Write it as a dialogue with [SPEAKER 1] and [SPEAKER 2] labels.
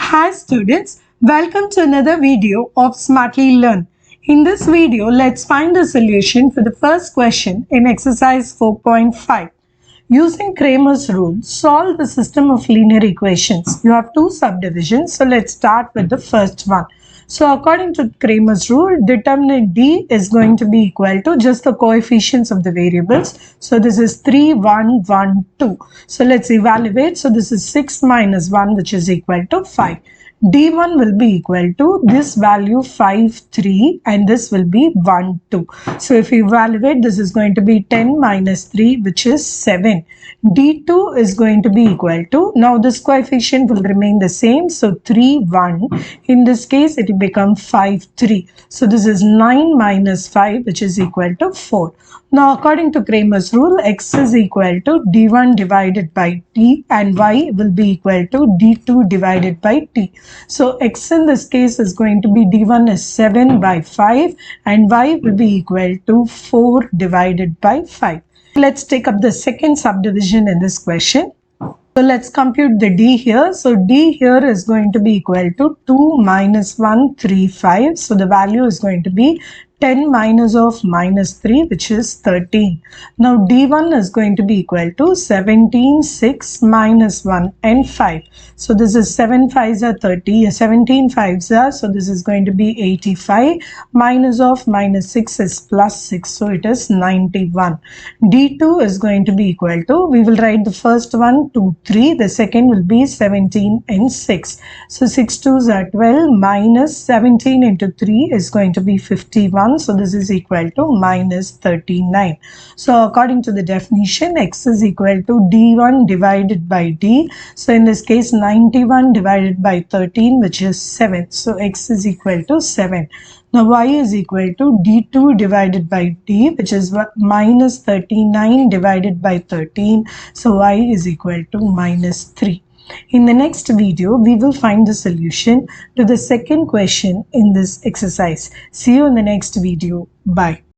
[SPEAKER 1] Hi students, welcome to another video of Smartly Learn. In this video, let's find the solution for the first question in exercise 4.5. Using Cramer's rule, solve the system of linear equations. You have two subdivisions, so let's start with the first one. So according to Cramer's rule, determinant D is going to be equal to just the coefficients of the variables. So this is 3, 1, 1, 2. So let's evaluate. So this is 6 minus 1, which is equal to 5. D1 will be equal to this value 5, 3, and this will be 1, 2. So if you evaluate, this is going to be 10 minus 3, which is 7. D2 is going to be equal to, now this coefficient will remain the same, so 3, 1. In this case, it will become 5, 3. So this is 9 minus 5, which is equal to 4. Now according to Cramer's rule, x is equal to d1 divided by t and y will be equal to d2 divided by t. So x in this case is going to be d1 is 7 by 5 and y will be equal to 4 divided by 5. Let's take up the second subdivision in this question. So let's compute the d here. So d here is going to be equal to 2 minus 1, 3, 5. So the value is going to be 10 minus of minus 3, which is 13. Now d1 is going to be equal to 17, 6 minus 1 and 5. So this is 7 5s are 30, 17 5s are, so this is going to be 85. Minus of minus 6 is plus 6, so it is 91. d2 is going to be equal to, we will write the first one 2, 3, the second will be 17 and 6. So 6 2s are 12 minus 17 into 3 is going to be 51. So this is equal to minus 39. So according to the definition, x is equal to d1 divided by d. So in this case, 91 divided by 13, which is 7. So x is equal to 7. Now y is equal to d2 divided by d, which is minus 39 divided by 13. So y is equal to minus 3. In the next video, we will find the solution to the second question in this exercise. See you in the next video. Bye.